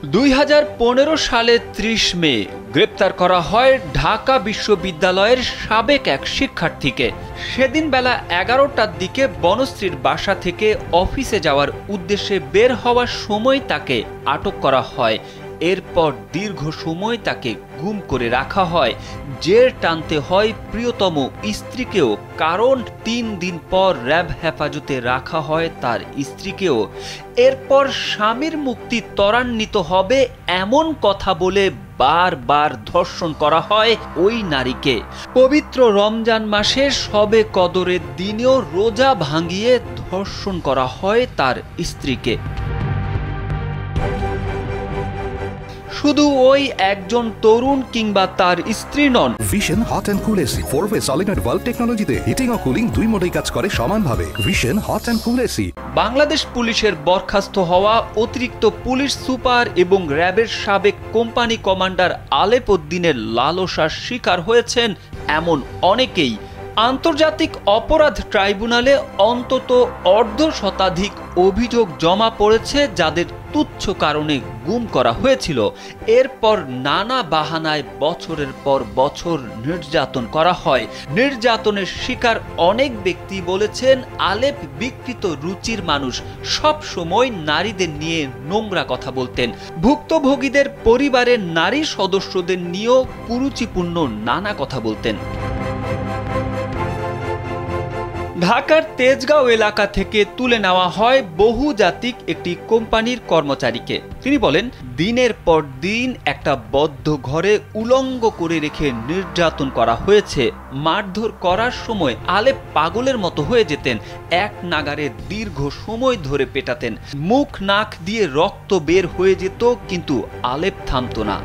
2015 সালে 30 মে গ্রেপ্তার করা হয় ঢাকা বিশ্ববিদ্যালয়ের সাবেক এক শিক্ষার্থীকে। সেদিন বেলা 11টার দিকে বনশ্রীর বাসা থেকে অফিসে যাওয়ার উদ্দেশ্যে বের হওয়ার সময় তাকে আটক করা হয়। এরপর দীর্ঘ সময় তাকে গুম করে রাখা হয়। জেল টানতে হয় প্রিয়তম স্ত্রীকেও, কারণ 3 দিন পর র্যাব হেফাজতে রাখা হয় তার স্ত্রীকেও। এরপর স্বামীর মুক্তি ত্বরান্বিত হবে এমন কথা বলে বারবার ধর্ষণ করা হয় ওই নারীকে। পবিত্র রমজান মাসে শবে কদরের দিনেও রোজা ভাঙিয়ে ধর্ষণ করা হয় তার স্ত্রীকে। শুধু ওই একজন তরুণ কিংবা তার স্ত্রী নন। Vision hot and cool AC 4-ওয়ে সলিনয়েড ভালভ টেকনোলজিতে হিটিং ও কুলিং দুই মোডেই কাজ করে সমানভাবে। Vision hot and cool AC. Bangladesh পুলিশের বরখাস্ত হওয়া অতিরিক্ত পুলিশ সুপার এবং র্যাবের সাবেক কোম্পানি কমান্ডার আলেপ উদ্দিনের লালসার শিকার হয়েছেন এমন অনেকেই। আন্তর্জাতিক অপরাধ ট্রাইব্যুনালে অন্তত অর্ধশতাধিক অভিযোগ জমা পড়েছে যাদের তুচ্ছ কারণে গুম করা হয়েছিল। এরপর নানা বাহানায় বছরের পর বছর নির্যাতন করা হয়। নির্যাতনের শিকার অনেক ব্যক্তি বলেছেন আলেপ বিকৃত রুচির মানুষ, সব সময় নারীদের নিয়ে নোংরা কথা বলতেন। ভুক্তভোগীদের পরিবারের নারী সদস্যদের নিয়েও কুরুচিপূর্ণ নানা কথা বলতেন। ঢাকার তেজগাঁও এলাকা থেকে তুলে নেওয়া হয় বহুজাতিক একটি কোম্পানির কর্মচারীকে। তিনি বলেন, দিনের পর দিন একটা বদ্ধ ঘরে উলঙ্গ করে রেখে নির্যাতন করা হয়েছে। মারধর করার সময় আলেপ পাগলের মতো হয়ে যেতেন। এক নাগারে দীর্ঘ সময় ধরে পেটাতেন। মুখ নাক দিয়ে রক্ত বের হয়ে যেত, কিন্তু আলেপ থামতো না।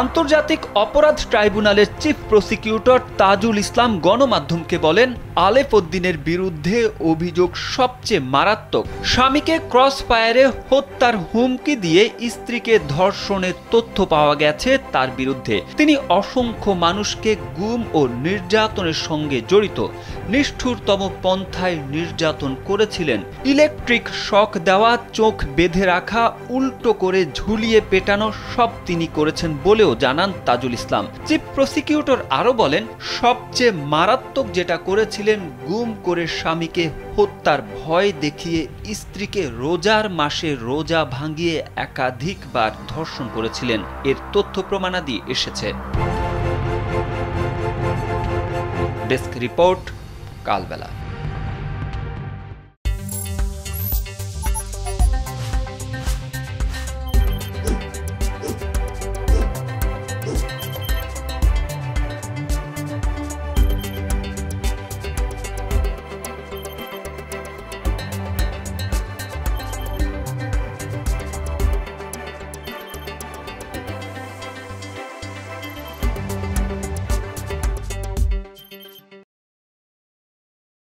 আন্তর্জাতিক অপরাধ ট্রাইব্যুনালের চিফ প্রসিকিউটর তাজুল ইসলাম গণমাধ্যমকে বলেন, আলেপ উদ্দিনের বিরুদ্ধে অভিযোগ সবচেয়ে মারাত্মক। স্বামীকে ক্রস ফায়ারে হত্যার হুমকি দিয়ে স্ত্রীকে ধর্ষণের তথ্য পাওয়া গেছে তার বিরুদ্ধে। তিনি অসংখ্য মানুষকে গুম ও নির্যাতনের সঙ্গে জড়িত। নিষ্ঠুরতম পন্থায় নির্যাতন করেছিলেন। ইলেকট্রিক শক দেওয়া, চোখ বেঁধে রাখা, উল্টো করে ঝুলিয়ে পেটানো সব তিনি করেছেন বলেও জানান তাজুল ইসলাম। চিফ প্রসিকিউটর আরো বলেন, সবচেয়ে মারাত্মক যেটা করেছিলেন, গুম করে স্বামীকে হত্যার ভয় দেখিয়ে স্ত্রীকে রোজার মাসে রোজা ভাঙিয়ে একাধিকবার ধর্ষণ করেছিলেন। এর তথ্য প্রমাণাদি এসেছে। ডেস্ক রিপোর্ট, কালবেলা।